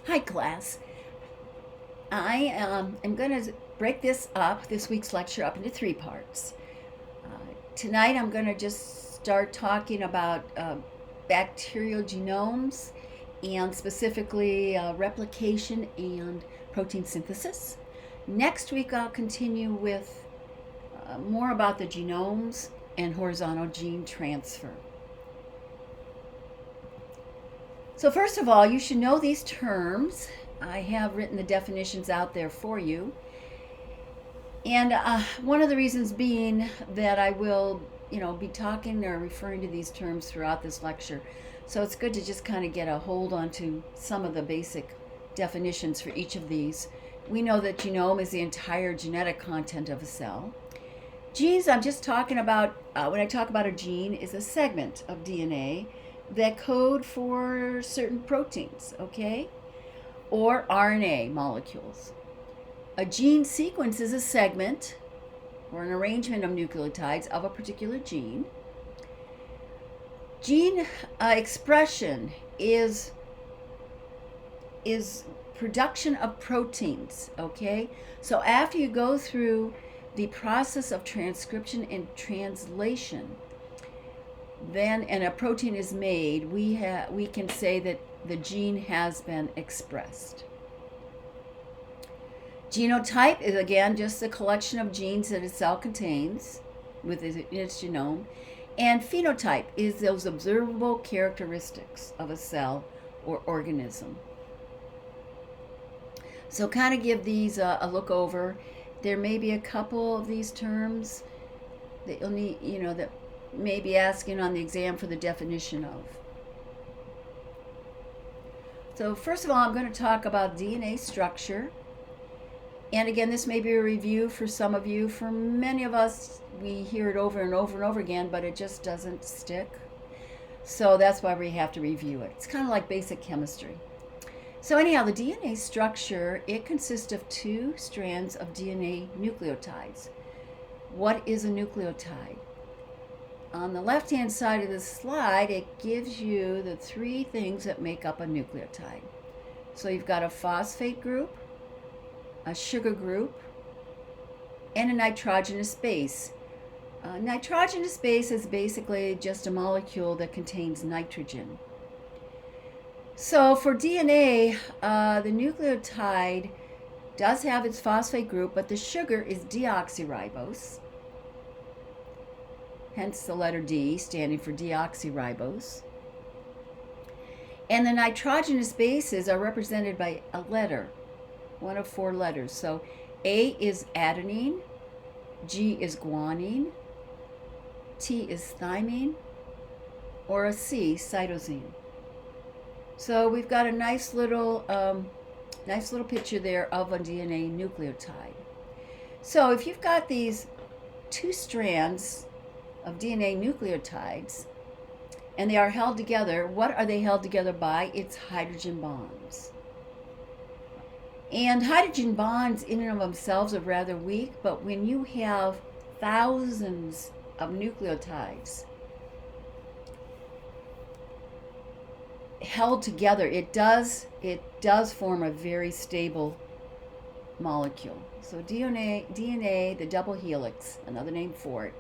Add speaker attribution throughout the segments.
Speaker 1: Hi, class. I am going to break this week's lecture up into three parts. Tonight I'm going to just start talking about bacterial genomes and specifically replication and protein synthesis. Next week I'll continue with more about the genomes and horizontal gene transfer. So first of all, you should know these terms. I have written the definitions out there for you. And one of the reasons being that I will, be talking or referring to these terms throughout this lecture. So it's good to just kind of get a hold onto some of the basic definitions for each of these. We know that genome is the entire genetic content of a cell. Genes, I'm just talking about, when I talk about a gene, is a segment of DNA that code for certain proteins, okay? Or RNA molecules. A gene sequence is a segment or an arrangement of nucleotides of a particular gene. Gene expression is production of proteins, okay? So after you go through the process of transcription and translation, then and a protein is made, we can say that the gene has been expressed. Genotype is again just a collection of genes that a cell contains within its genome, and phenotype is those observable characteristics of a cell or organism. So kind of give these a look over. There may be a couple of these terms that you'll need, that may be asking on the exam for the definition of. So first of all, I'm going to talk about DNA structure. And again, this may be a review for some of you. For many of us, we hear it over and over and over again, but it just doesn't stick. So that's why we have to review it. It's kind of like basic chemistry. So anyhow, the DNA structure, it consists of two strands of DNA nucleotides. What is a nucleotide? On the left-hand side of the slide, it gives you the three things that make up a nucleotide. So you've got a phosphate group, a sugar group, and a nitrogenous base. Nitrogenous base is basically just a molecule that contains nitrogen. So for DNA, the nucleotide does have its phosphate group, but the sugar is deoxyribose, hence the letter D standing for deoxyribose. And the nitrogenous bases are represented by a letter, one of four letters. So A is adenine, G is guanine, T is thymine, or a C, cytosine. So we've got a nice little picture there of a DNA nucleotide. So if you've got these two strands of DNA nucleotides and they are held together, what are they held together by? It's hydrogen bonds. And hydrogen bonds in and of themselves are rather weak, but when you have thousands of nucleotides held together, it does form a very stable molecule. So DNA, the double helix, another name for it,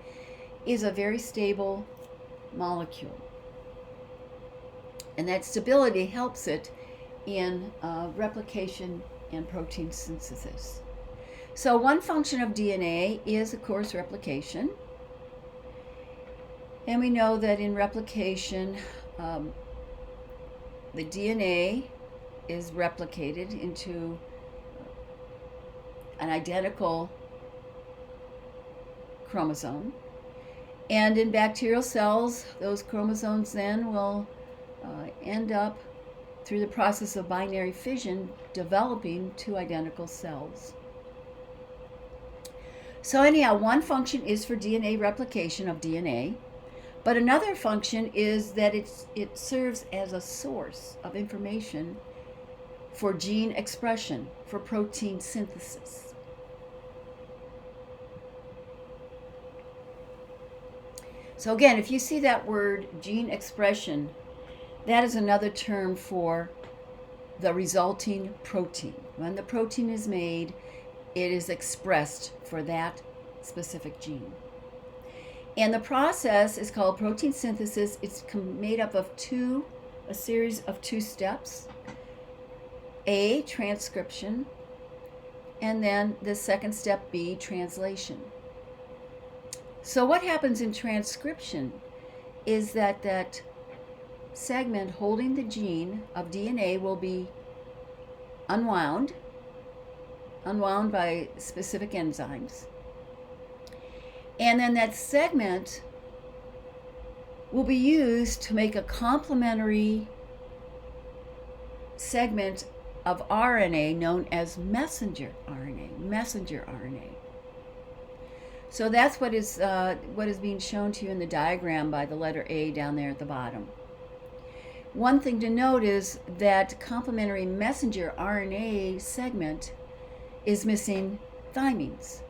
Speaker 1: is a very stable molecule. And that stability helps it in replication and protein synthesis. So one function of DNA is, of course, replication. And we know that in replication, the DNA is replicated into an identical chromosome. And in bacterial cells, those chromosomes then will end up, through the process of binary fission, developing two identical cells. So anyhow, one function is for DNA replication of DNA, but another function is that it serves as a source of information for gene expression, for protein synthesis. So again, if you see that word gene expression, that is another term for the resulting protein. When the protein is made, it is expressed for that specific gene. And the process is called protein synthesis. It's made up of a series of 2 steps. A, transcription, and then the second step, B, translation. So what happens in transcription is that segment holding the gene of DNA will be unwound by specific enzymes. And then that segment will be used to make a complementary segment of RNA known as messenger RNA. So that's what is being shown to you in the diagram by the letter A down there at the bottom. One thing to note is that complementary messenger RNA segment is missing thymines.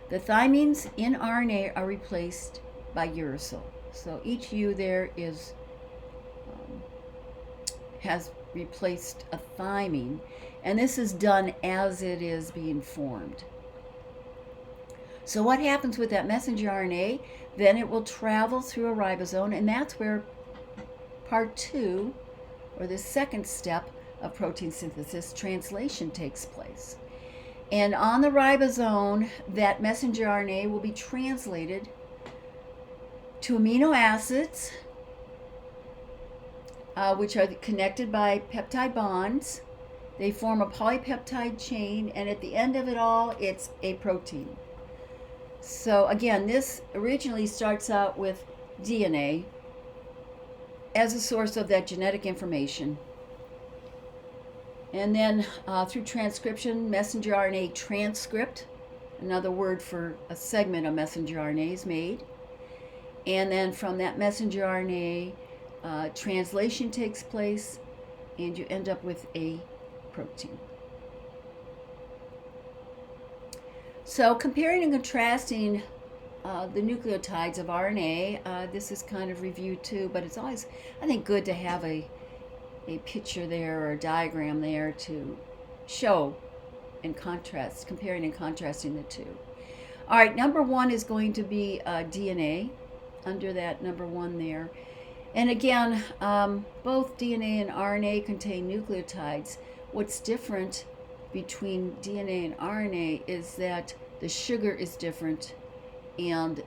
Speaker 1: The thymines in RNA are replaced by uracil. So each U there has replaced a thymine, and this is done as it is being formed. So what happens with that messenger RNA? Then it will travel through a ribosome, and that's where part 2, or the second step of protein synthesis, translation, takes place. And on the ribosome, that messenger RNA will be translated to amino acids, which are connected by peptide bonds. They form a polypeptide chain, and at the end of it all, it's a protein. So again, this originally starts out with DNA as a source of that genetic information. And then through transcription, messenger RNA transcript, another word for a segment of messenger RNA, is made. And then from that messenger RNA, translation takes place, and you end up with a protein. So comparing and contrasting the nucleotides of RNA, this is kind of reviewed too, but it's always, I think, good to have a picture there or a diagram there to show and contrast, comparing and contrasting the two. All right, number 1 is going to be DNA, under that number 1 there. And again, both DNA and RNA contain nucleotides. What's different between DNA and RNA is that the sugar is different and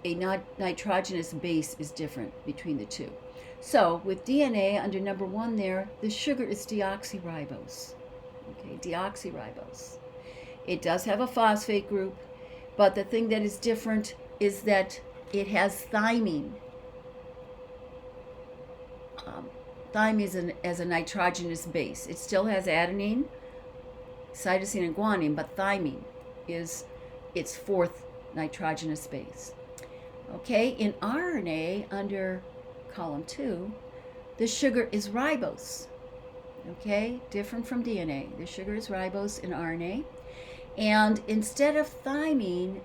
Speaker 1: a nitrogenous base is different between the two. So with DNA, under number 1 there, the sugar is deoxyribose. Okay, deoxyribose. It does have a phosphate group, but the thing that is different is that it has thymine. Thymine is as a nitrogenous base. It still has adenine, cytosine, and guanine, but thymine is its 4th nitrogenous base. Okay, in RNA, under column 2, the sugar is ribose. Okay, different from DNA. The sugar is ribose in RNA. And instead of thymine,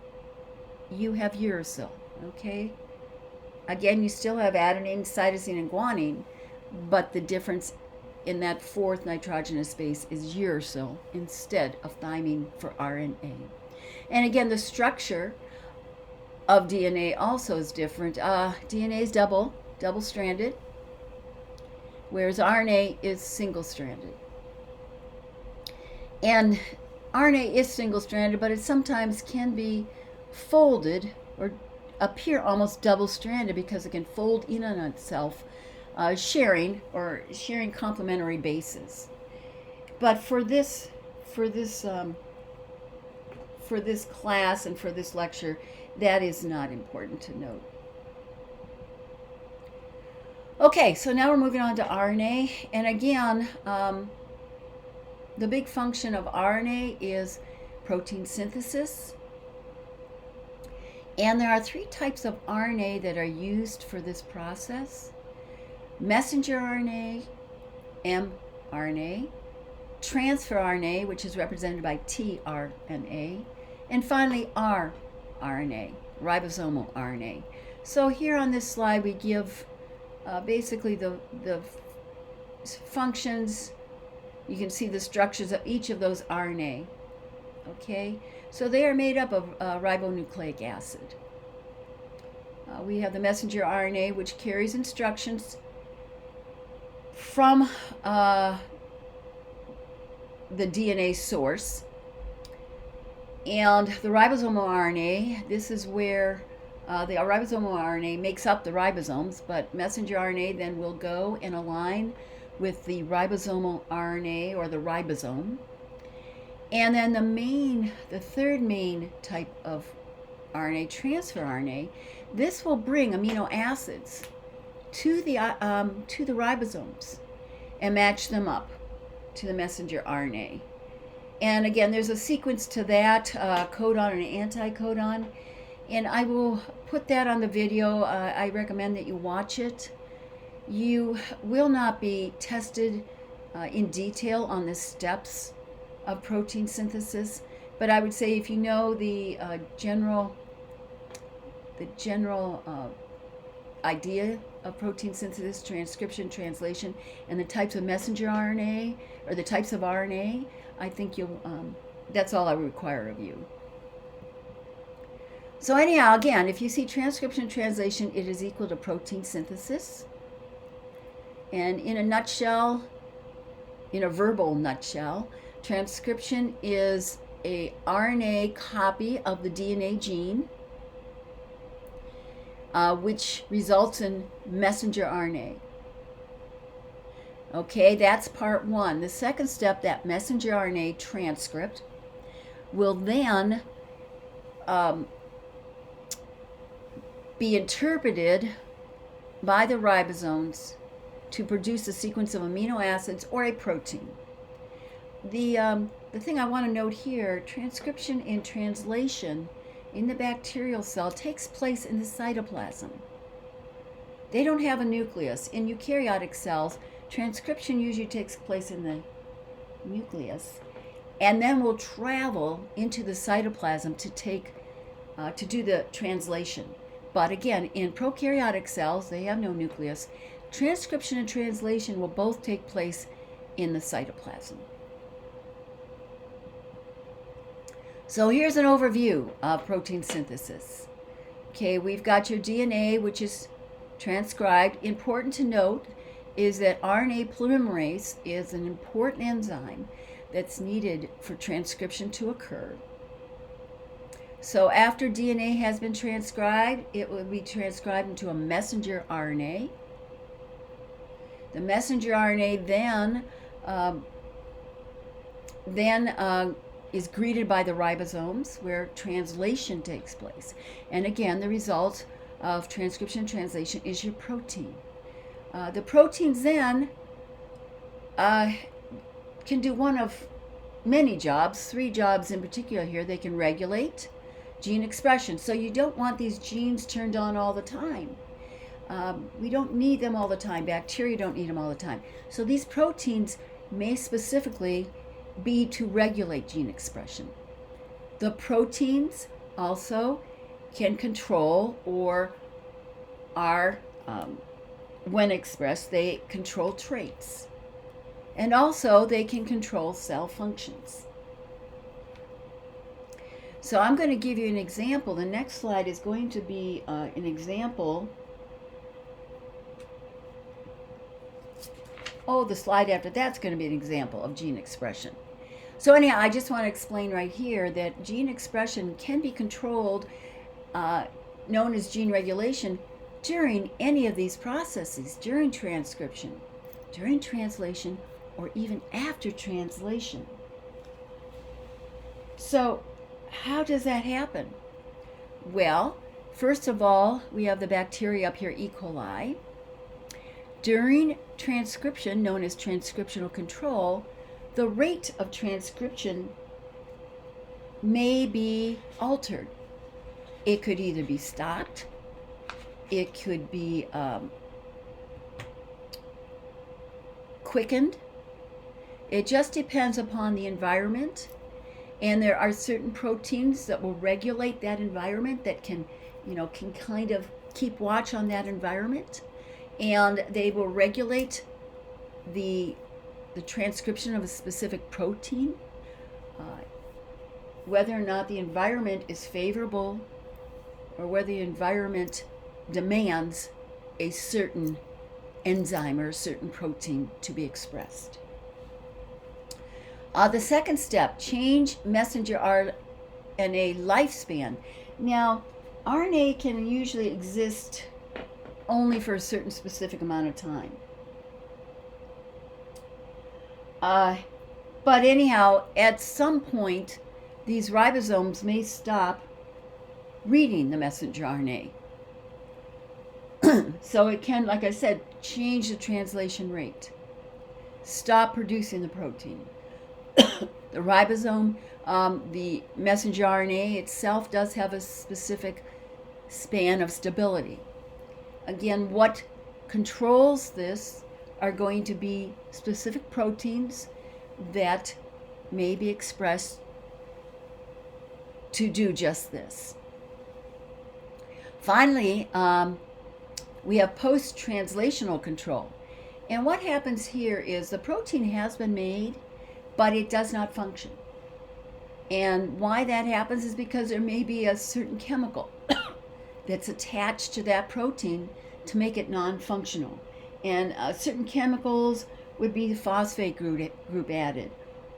Speaker 1: you have uracil. Okay, again, you still have adenine, cytosine, and guanine, but the difference in that 4th nitrogenous base is uracil instead of thymine for RNA. And again, the structure of DNA also is different. DNA is double-stranded, whereas RNA is single-stranded. And RNA is single-stranded, but it sometimes can be folded or appear almost double-stranded because it can fold in on itself, sharing complementary bases. But for this class and for this lecture, that is not important to note. Okay, so now we're moving on to RNA, and again, the big function of RNA is protein synthesis. And there are 3 types of RNA that are used for this process: messenger RNA, mRNA, transfer RNA, which is represented by tRNA, and finally rRNA, ribosomal RNA. So here on this slide we give basically the functions You can see the structures of each of those RNA. Okay, so they are made up of ribonucleic acid. We have the messenger RNA, which carries instructions from the DNA source. And the ribosomal RNA, this is where the ribosomal RNA makes up the ribosomes, but messenger RNA then will go and align with the ribosomal RNA or the ribosome. And then the third main type of RNA, transfer RNA, this will bring amino acids to the ribosomes and match them up to the messenger RNA. And again, there's a sequence to that, codon and anticodon, and I will put that on the video. I recommend that you watch it. You will not be tested in detail on the steps of protein synthesis, but I would say if you know the general idea of protein synthesis, transcription, translation, and the types of messenger RNA or the types of RNA, I think you'll. That's all I require of you. So anyhow, again, if you see transcription and translation, it is equal to protein synthesis. And in a nutshell, in a verbal nutshell, transcription is a RNA copy of the DNA gene, which results in messenger RNA. Okay, that's part one. The second step, that messenger RNA transcript, will then be interpreted by the ribosomes to produce a sequence of amino acids or a protein. The thing I want to note here, transcription and translation in the bacterial cell takes place in the cytoplasm. They don't have a nucleus. In eukaryotic cells, transcription usually takes place in the nucleus and then will travel into the cytoplasm to do the translation. But again, in prokaryotic cells, they have no nucleus. Transcription and translation will both take place in the cytoplasm. So here's an overview of protein synthesis. Okay, we've got your DNA, which is transcribed. Important to note is that RNA polymerase is an important enzyme that's needed for transcription to occur. So after DNA has been transcribed, it will be transcribed into a messenger RNA. The messenger RNA then is greeted by the ribosomes, where translation takes place. And again, the result of transcription and translation is your protein. The proteins then can do one of many jobs, 3 jobs in particular here. They can regulate gene expression. So you don't want these genes turned on all the time. We don't need them all the time. Bacteria don't need them all the time. So these proteins may specifically be to regulate gene expression. The proteins also can control or are, when expressed, they control traits. And also they can control cell functions. So I'm going to give you an example. The next slide is going to be an example. Oh, the slide after that's going to be an example of gene expression. So anyhow, I just want to explain right here that gene expression can be controlled, known as gene regulation, during any of these processes, during transcription, during translation, or even after translation. So how does that happen? Well, first of all, we have the bacteria up here, E. coli. During transcription, known as transcriptional control, the rate of transcription may be altered. It could either be stopped, it could be quickened. It just depends upon the environment, and there are certain proteins that will regulate that environment that can kind of keep watch on that environment, and they will regulate the the transcription of a specific protein, whether or not the environment is favorable or whether the environment demands a certain enzyme or a certain protein to be expressed. The second step, change messenger RNA lifespan. Now, RNA can usually exist only for a certain specific amount of time. But anyhow, at some point, these ribosomes may stop reading the messenger RNA. So it can, like I said, change the translation rate, stop producing the protein. The ribosome, the messenger RNA itself does have a specific span of stability. Again, what controls this are going to be specific proteins that may be expressed to do just this. Finally, we have post-translational control. And what happens here is the protein has been made, but it does not function. And why that happens is because there may be a certain chemical that's attached to that protein to make it non-functional. And certain chemicals would be the phosphate group added,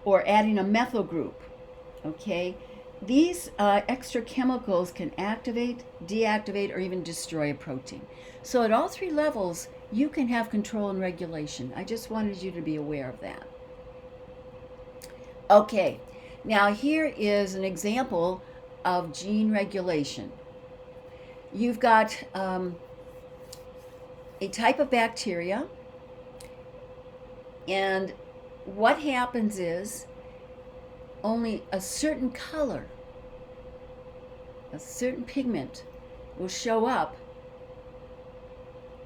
Speaker 1: or adding a methyl group, okay? These extra chemicals can activate, deactivate, or even destroy a protein. So at all three levels, you can have control and regulation. I just wanted you to be aware of that. Okay, now here is an example of gene regulation. You've got a type of bacteria, and what happens is only a certain color, a certain pigment will show up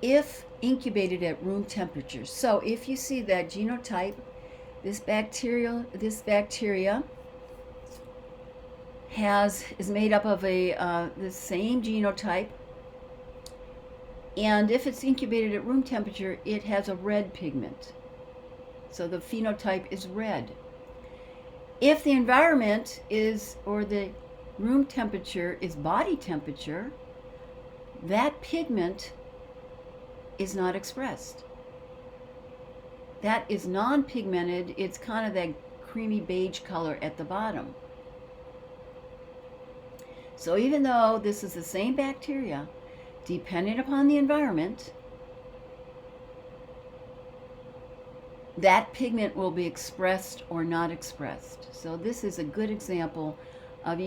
Speaker 1: if incubated at room temperature. So if you see that genotype, this bacteria is made up of the same genotype, and if it's incubated at room temperature, it has a red pigment. So the phenotype is red. If the environment is, or the room temperature is body temperature, that pigment is not expressed. That is non-pigmented. It's kind of that creamy beige color at the bottom. So even though this is the same bacteria, depending upon the environment, that pigment will be expressed or not expressed. So this is a good example of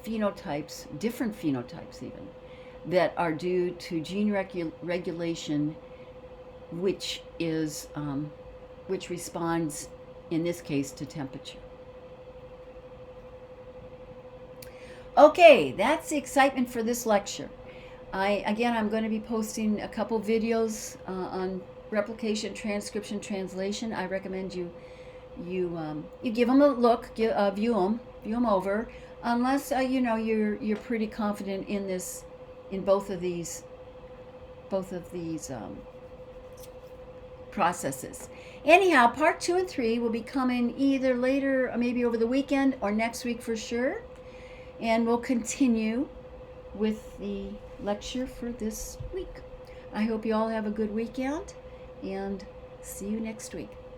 Speaker 1: phenotypes, different phenotypes even, that are due to gene regulation, which responds, in this case, to temperature. Okay, that's the excitement for this lecture. I'm going to be posting a couple videos on replication, transcription, translation. I recommend you give them a look, view them over, unless you're pretty confident in both of these processes. Anyhow, part 2 and 3 will be coming either later, maybe over the weekend, or next week for sure. And we'll continue with the lecture for this week. I hope you all have a good weekend, and see you next week.